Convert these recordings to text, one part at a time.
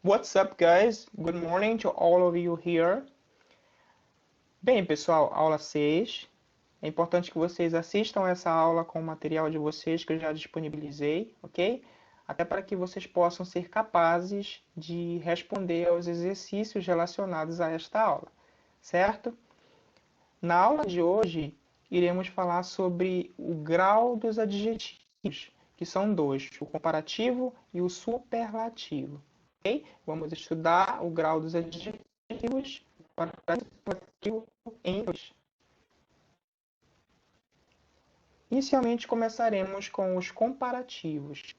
What's up, guys? Good morning to all of you here. Bem, pessoal, aula 6. É importante que vocês assistam essa aula com o material de vocês que eu já disponibilizei, ok? Até para que vocês possam ser capazes de responder aos exercícios relacionados a esta aula, certo? Na aula de hoje, iremos falar sobre o grau dos adjetivos, que são dois, o comparativo e o superlativo. Okay? Vamos estudar o grau dos adjetivos em inglês. Inicialmente, começaremos com os comparativos.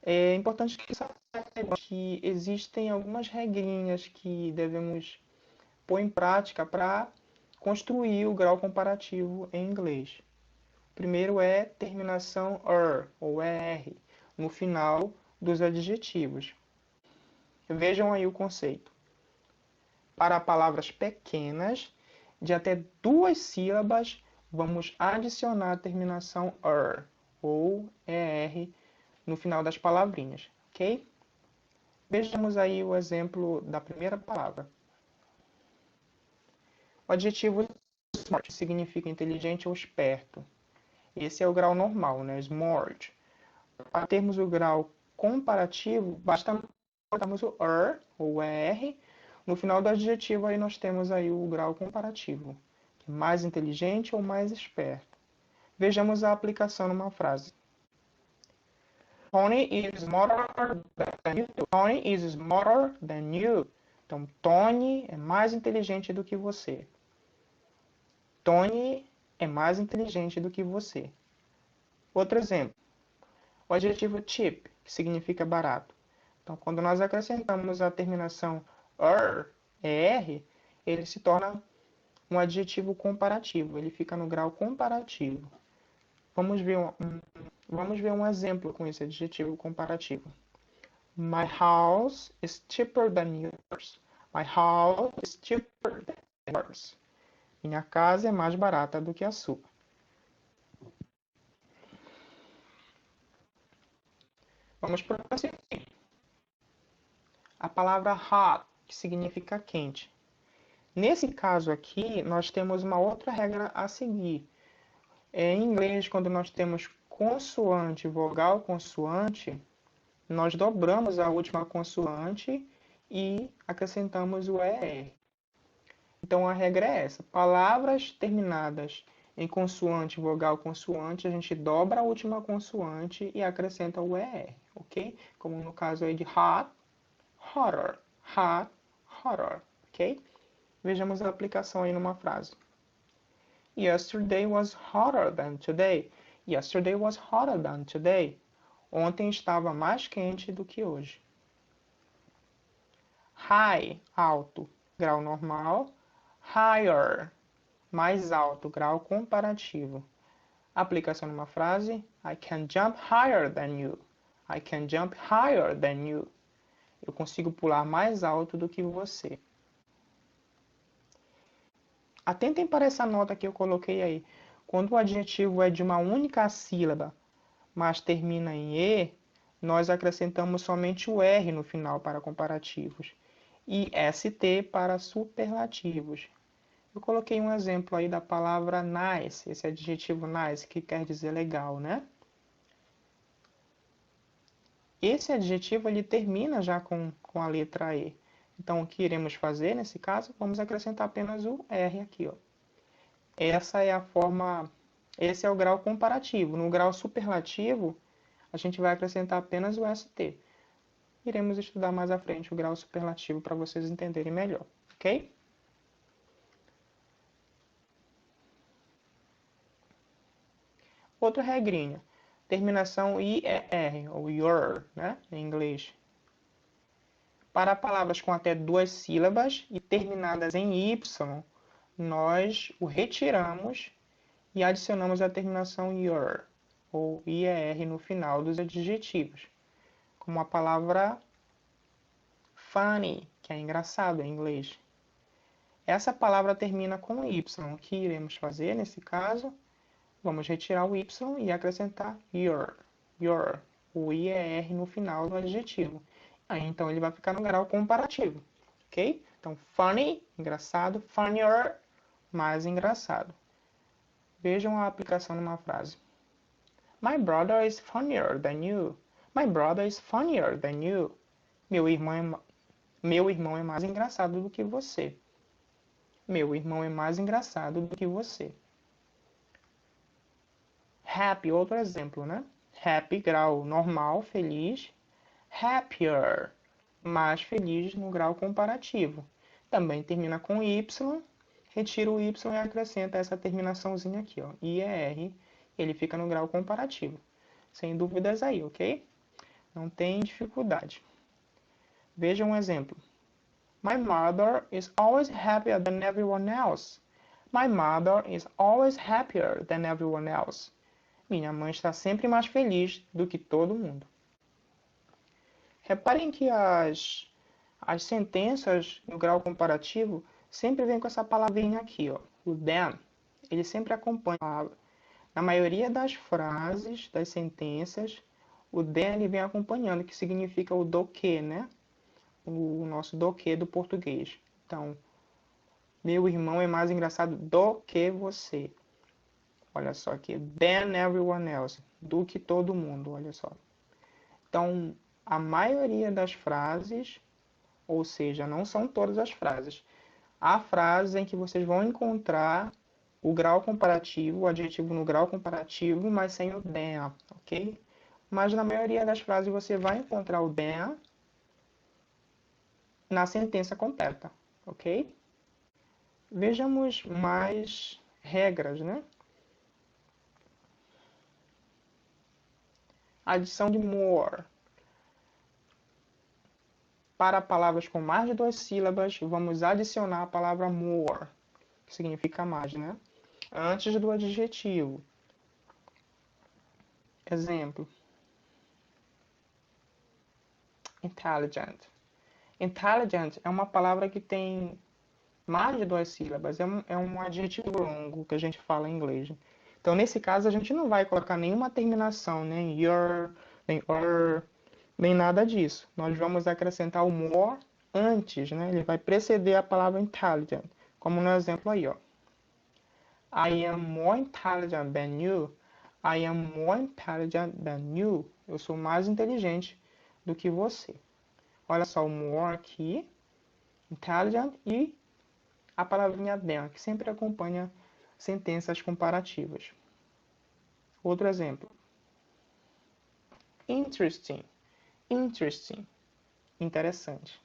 É importante que saibamos que existem algumas regrinhas que devemos pôr em prática para construir o grau comparativo em inglês. O primeiro é terminação er ou er no final dos adjetivos. Vejam aí o conceito. Para palavras pequenas, de até 2 sílabas, vamos adicionar a terminação er ou er no final das palavrinhas, ok? Vejamos aí o exemplo da primeira palavra. O adjetivo smart significa inteligente ou esperto. Esse é o grau normal, né? Smart. Para termos o grau comparativo, basta botarmos o er ou er. No final do adjetivo aí nós temos aí o grau comparativo, que é mais inteligente ou mais esperto. Vejamos a aplicação numa frase. Tony is smarter than you. Tony is smarter than you. Então, Tony é mais inteligente do que você. Tony é mais inteligente do que você. Outro exemplo. O adjetivo cheap, que significa barato. Então, quando nós acrescentamos a terminação er, ele se torna um adjetivo comparativo. Ele fica no grau comparativo. Vamos ver um exemplo com esse adjetivo comparativo. My house is cheaper than yours. My house is cheaper than yours. Minha casa é mais barata do que a sua. Vamos prosseguir. A palavra hot, que significa quente. Nesse caso aqui, nós temos uma outra regra a seguir. Em inglês, quando nós temos consoante, vogal, consoante, nós dobramos a última consoante e acrescentamos o ER. Então a regra é essa. Palavras terminadas em consoante, vogal, consoante, a gente dobra a última consoante e acrescenta o ER, ok? Como no caso aí de hot, hotter, hot, hotter, ok? Vejamos a aplicação aí numa frase. Yesterday was hotter than today. Yesterday was hotter than today. Ontem estava mais quente do que hoje. High, alto, grau normal. Higher, mais alto, grau comparativo. Aplicação numa frase. I can jump higher than you. I can jump higher than you. Eu consigo pular mais alto do que você. Atentem para essa nota que eu coloquei aí. Quando o adjetivo é de uma única sílaba, mas termina em E, nós acrescentamos somente o R no final para comparativos e ST para superlativos. Eu coloquei um exemplo aí da palavra nice, esse adjetivo nice, que quer dizer legal, né? Esse adjetivo ele termina já com a letra E. Então, o que iremos fazer nesse caso? Vamos acrescentar apenas o R aqui, ó. Essa é a forma, esse é o grau comparativo. No grau superlativo, a gente vai acrescentar apenas o ST. Iremos estudar mais à frente o grau superlativo para vocês entenderem melhor, ok? Outra regrinha, terminação IER, ou your, né, em inglês. Para palavras com até 2 sílabas e terminadas em Y, nós o retiramos e adicionamos a terminação your, ou IER, no final dos adjetivos. Como a palavra funny, que é engraçado em inglês. Essa palavra termina com Y. O que iremos fazer nesse caso? Vamos retirar o Y e acrescentar your, o IER no final do adjetivo. Aí, então, ele vai ficar no grau comparativo, ok? Então, funny, engraçado, funnier, mais engraçado. Vejam a aplicação numa frase. My brother is funnier than you. My brother is funnier than you. Meu irmão é mais engraçado do que você. Meu irmão é mais engraçado do que você. Happy, outro exemplo, né? Happy, grau normal, feliz. Happier, mais feliz no grau comparativo. Também termina com Y, retira o Y e acrescenta essa terminaçãozinha aqui, ó, IER, ele fica no grau comparativo. Sem dúvidas aí, ok? Não tem dificuldade. Veja um exemplo. My mother is always happier than everyone else. My mother is always happier than everyone else. Minha mãe está sempre mais feliz do que todo mundo. Reparem que as sentenças no grau comparativo sempre vêm com essa palavrinha aqui, ó, o than. Ele sempre acompanha a palavra. Na maioria das frases, das sentenças, o than ele vem acompanhando, que significa o do que, né? O nosso do que do português. Então, meu irmão é mais engraçado do que você. Olha só aqui, than everyone else, do que todo mundo, olha só. Então, a maioria das frases, ou seja, não são todas as frases, há frases em que vocês vão encontrar o grau comparativo, o adjetivo no grau comparativo, mas sem o than, ok? Mas na maioria das frases você vai encontrar o than na sentença completa, ok? Vejamos mais regras, né? Adição de more. Para palavras com mais de 2 sílabas, vamos adicionar a palavra more, que significa mais, né? Antes do adjetivo. Exemplo. Intelligent. Intelligent é uma palavra que tem mais de 2 sílabas. É um adjetivo longo que a gente fala em inglês. Então, nesse caso, a gente não vai colocar nenhuma terminação, nem your, nem or, nem nada disso. Nós vamos acrescentar o more antes, né? Ele vai preceder a palavra intelligent. Como no exemplo aí, ó. I am more intelligent than you. I am more intelligent than you. Eu sou mais inteligente do que você. Olha só o more aqui, intelligent, e a palavrinha than, que sempre acompanha sentenças comparativas. Outro exemplo. Interesting. Interesting. Interessante.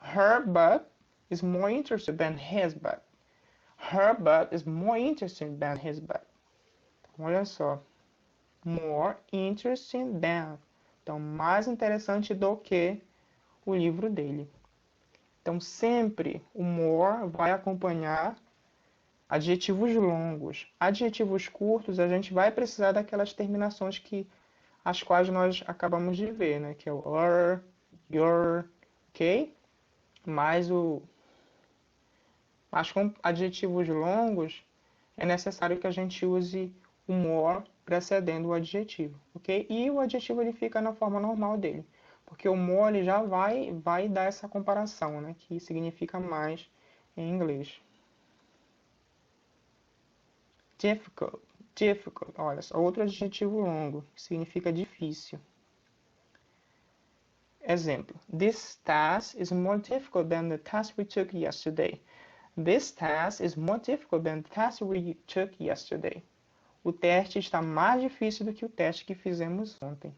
Her butt is more interesting than his butt. Her butt is more interesting than his butt. Olha só. More interesting than. Então, mais interessante do que o livro dele. Então, sempre o more vai acompanhar adjetivos longos. Adjetivos curtos, a gente vai precisar daquelas terminações as quais nós acabamos de ver, né? Que é o your, ok? Mas com adjetivos longos, é necessário que a gente use o more precedendo o adjetivo, ok? E o adjetivo ele fica na forma normal dele, porque o more ele já vai dar essa comparação, né? Que significa mais em inglês. Difficult, difficult, olha só, outro adjetivo longo, que significa difícil. Exemplo, this task is more difficult than the task we took yesterday. This task is more difficult than the task we took yesterday. O teste está mais difícil do que o teste que fizemos ontem.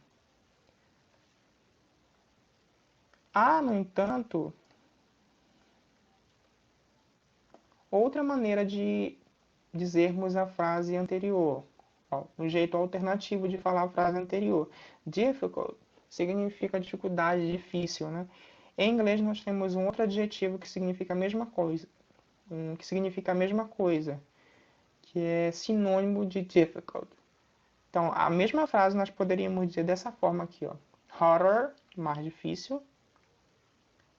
Há, no entanto, outra maneira de dizermos a frase anterior. Um jeito alternativo de falar a frase anterior. Difficult significa dificuldade, difícil, né? Em inglês nós temos um outro adjetivo que significa a mesma coisa, que é sinônimo de difficult. Então, a mesma frase nós poderíamos dizer dessa forma aqui, ó. Harder, mais difícil.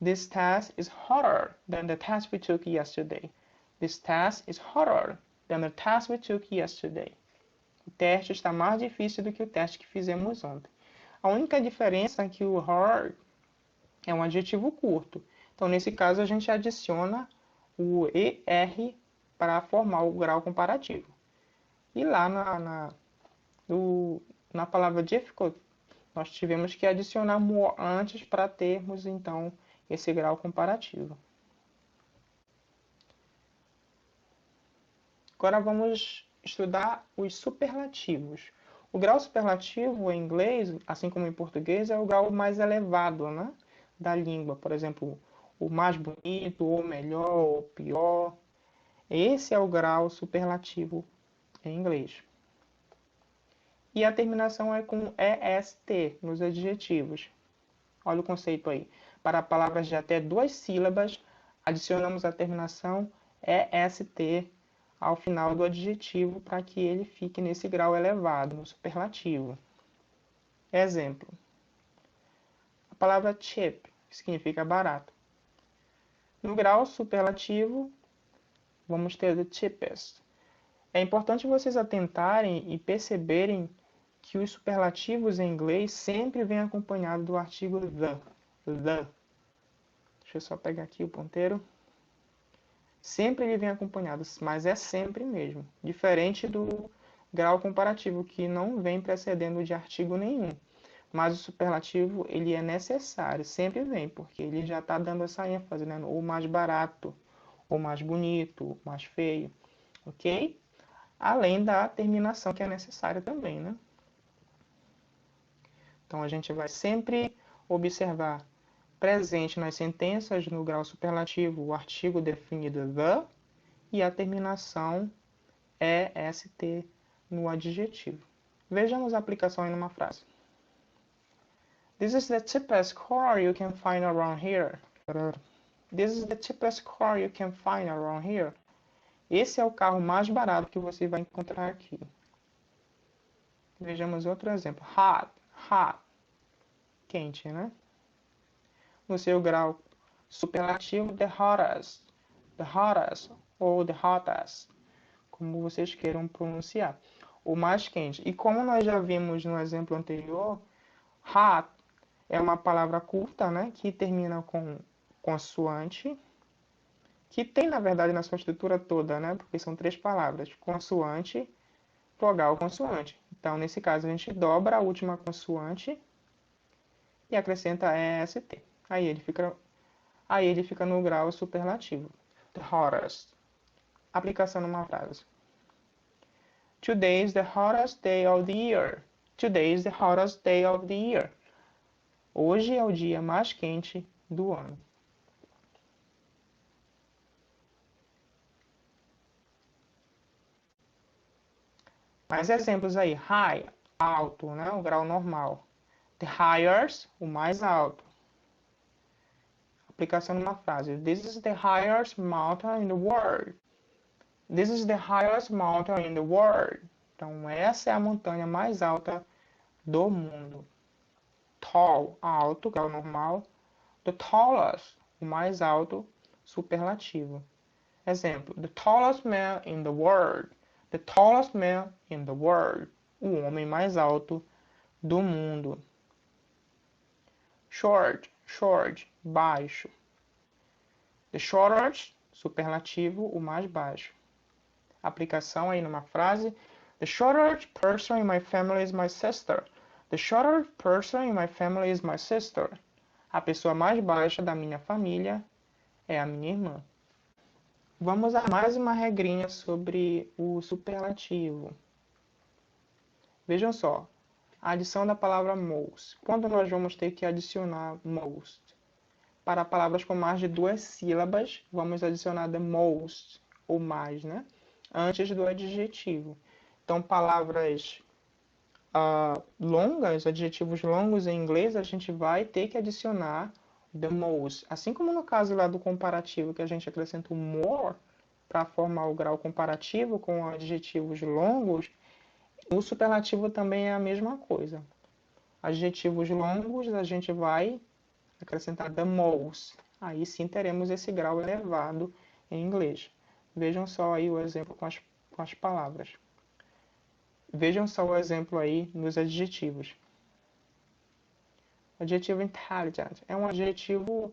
This task is harder than the task we took yesterday. This task is harder than the task we took yesterday. O teste está mais difícil do que o teste que fizemos ontem. A única diferença é que o hard é um adjetivo curto. Então, nesse caso, a gente adiciona o ER para formar o grau comparativo. E lá na palavra difficult, nós tivemos que adicionar more antes para termos, então, esse grau comparativo. Agora vamos estudar os superlativos. O grau superlativo em inglês, assim como em português, é o grau mais elevado, né, da língua. Por exemplo, o mais bonito, ou melhor, ou pior. Esse é o grau superlativo em inglês. E a terminação é com EST nos adjetivos. Olha o conceito aí. Para palavras de até 2 sílabas, adicionamos a terminação EST ao final do adjetivo para que ele fique nesse grau elevado, no superlativo. Exemplo. A palavra cheap, que significa barato. No grau superlativo, vamos ter the cheapest. É importante vocês atentarem e perceberem que os superlativos em inglês sempre vêm acompanhados do artigo the. The. Deixa eu só pegar aqui o ponteiro. Sempre ele vem acompanhado, mas é sempre mesmo. Diferente do grau comparativo, que não vem precedendo de artigo nenhum. Mas o superlativo, ele é necessário, sempre vem, porque ele já está dando essa ênfase, né? O mais barato, o mais bonito, o mais feio, ok? Além da terminação que é necessária também, né? Então a gente vai sempre observar presente nas sentenças no grau superlativo o artigo definido the e a terminação est no adjetivo. Vejamos a aplicação em uma frase. This is the cheapest car you can find around here. This is the cheapest car you can find around here. Esse é o carro mais barato que você vai encontrar aqui. Vejamos outro exemplo. Hot, hot. Quente, né? No seu grau superlativo, the hottest ou the hottest, como vocês queiram pronunciar, o mais quente. E como nós já vimos no exemplo anterior, hot é uma palavra curta, né, que termina com consoante, que tem, na verdade, na sua estrutura toda, né, porque são 3 palavras, consoante, vogal, consoante. Então, nesse caso, a gente dobra a última consoante e acrescenta EST. Aí ele fica no grau superlativo. The hottest. Aplicação numa frase. Today is the hottest day of the year. Today is the hottest day of the year. Hoje é o dia mais quente do ano. Mais exemplos aí. High, alto, né? O grau normal. The highest, o mais alto. Aplicação numa frase. This is the highest mountain in the world. This is the highest mountain in the world. Então, essa é a montanha mais alta do mundo. Tall, alto, grau normal. The tallest, o mais alto, superlativo. Exemplo. The tallest man in the world. The tallest man in the world. O homem mais alto do mundo. Short, short, baixo. The shortest, superlativo, o mais baixo. Aplicação aí numa frase. The shortest person in my family is my sister. The shortest person in my family is my sister. A pessoa mais baixa da minha família é a minha irmã. Vamos a mais uma regrinha sobre o superlativo. Vejam só. A adição da palavra most. Quando nós vamos ter que adicionar most? Para palavras com mais de 2 sílabas, vamos adicionar the most, ou mais, né? Antes do adjetivo. Então, palavras longas, adjetivos longos em inglês, a gente vai ter que adicionar the most. Assim como no caso lá do comparativo, que a gente acrescenta o more para formar o grau comparativo com adjetivos longos, o superlativo também é a mesma coisa. Adjetivos longos, a gente vai acrescentar the most. Aí sim teremos esse grau elevado em inglês. Vejam só aí o exemplo com as palavras. Vejam só o exemplo aí nos adjetivos. Adjetivo intelligent é um adjetivo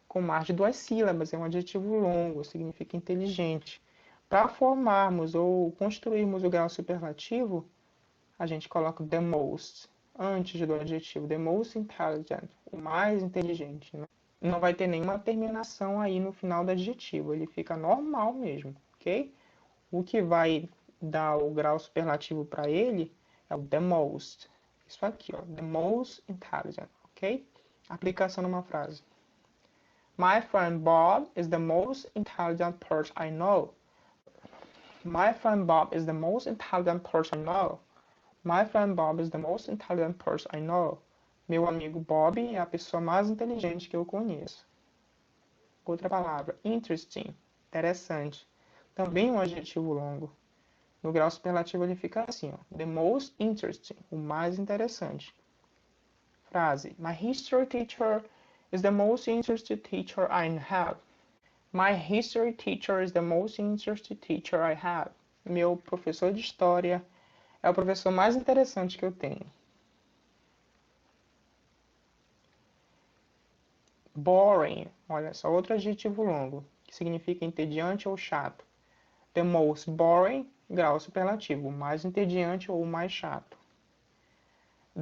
com mais de 2 sílabas, é um adjetivo longo, significa inteligente. Para formarmos ou construirmos o grau superlativo, a gente coloca the most antes do adjetivo, the most intelligent, o mais inteligente. Né? Não vai ter nenhuma terminação aí no final do adjetivo, ele fica normal mesmo, ok? O que vai dar o grau superlativo para ele é o the most. Isso aqui, ó, the most intelligent, ok? Aplicação numa frase. My friend Bob is the most intelligent person I know. My friend Bob is the most intelligent person I know. My friend Bob is the most intelligent person I know. Meu amigo Bob é a pessoa mais inteligente que eu conheço. Outra palavra, interesting, interessante. Também um adjetivo longo. No grau superlativo ele fica assim, ó, the most interesting, o mais interessante. Frase, my history teacher is the most interesting teacher I have. My history teacher is the most interesting teacher I have. Meu professor de história é o professor mais interessante que eu tenho. Boring, olha só, outro adjetivo longo, que significa entediante ou chato. The most boring, grau superlativo, o mais entediante ou o mais chato.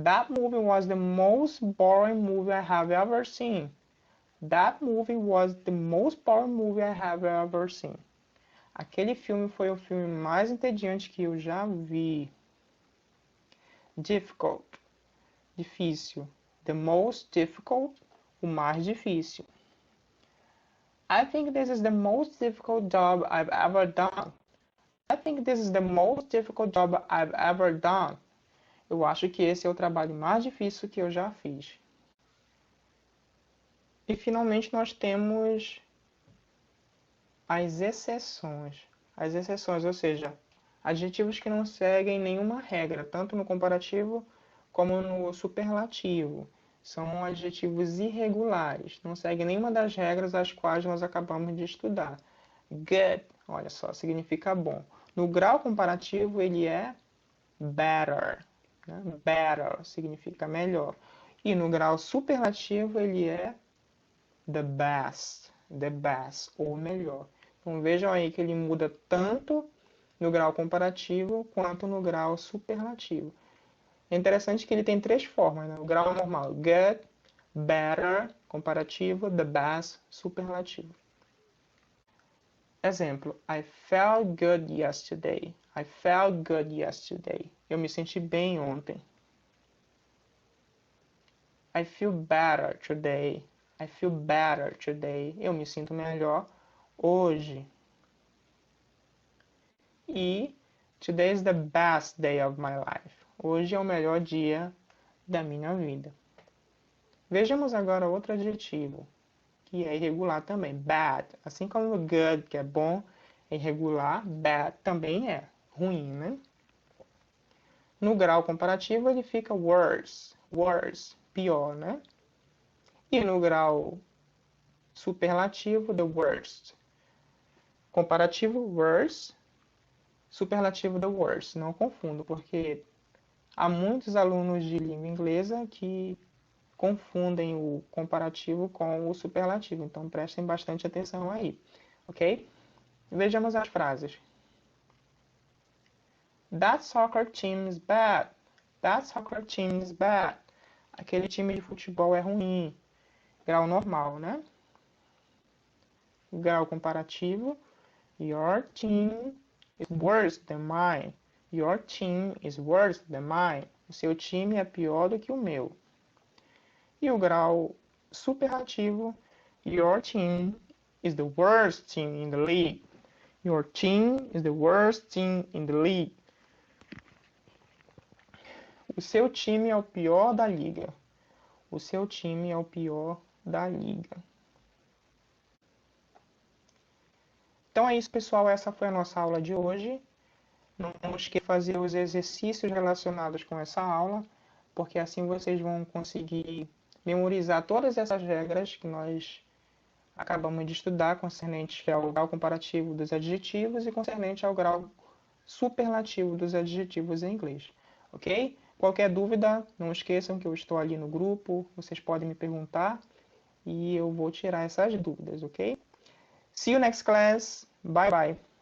That movie was the most boring movie I have ever seen. That movie was the most boring movie I have ever seen. Aquele filme foi o filme mais entediante que eu já vi. Difficult, difícil. The most difficult, o mais difícil. I think this is the most difficult job I've ever done. I think this is the most difficult job I've ever done. Eu acho que esse é o trabalho mais difícil que eu já fiz. E finalmente nós temos as exceções. As exceções, ou seja, adjetivos que não seguem nenhuma regra, tanto no comparativo como no superlativo. São adjetivos irregulares, não seguem nenhuma das regras às quais nós acabamos de estudar. Good, olha só, significa bom. No grau comparativo ele é better, né? Better significa melhor. E no grau superlativo ele é the best, ou melhor. Então vejam aí que ele muda tanto no grau comparativo quanto no grau superlativo. É interessante que ele tem 3 formas, né? O grau normal, good, better, comparativo, the best, superlativo. Exemplo, I felt good yesterday. I felt good yesterday. Eu me senti bem ontem. I feel better today. I feel better today. Eu me sinto melhor hoje. E today is the best day of my life. Hoje é o melhor dia da minha vida. Vejamos agora outro adjetivo, que é irregular também. Bad. Assim como good, que é bom, é irregular, bad também é ruim, né? No grau comparativo ele fica worse. Worse, pior, né? E no grau superlativo, the worst. Comparativo, worse. Superlativo, the worst. Não confundo, porque há muitos alunos de língua inglesa que confundem o comparativo com o superlativo. Então, prestem bastante atenção aí, ok? Vejamos as frases. That soccer team is bad. That soccer team is bad. Aquele time de futebol é ruim. Grau normal, né? Grau comparativo. Your team is worse than mine. Your team is worse than mine. O seu time é pior do que o meu. E o grau superlativo. Your team is the worst team in the league. Your team is the worst team in the league. O seu time é o pior da liga. O seu time é o pior da liga. Então é isso, pessoal. Essa foi a nossa aula de hoje. Não esqueça de fazer os exercícios relacionados com essa aula, porque assim vocês vão conseguir memorizar todas essas regras que nós acabamos de estudar, concernente ao grau comparativo dos adjetivos e concernente ao grau superlativo dos adjetivos em inglês. Ok? Qualquer dúvida, não esqueçam que eu estou ali no grupo, vocês podem me perguntar e eu vou tirar essas dúvidas, ok? See you next class. Bye bye.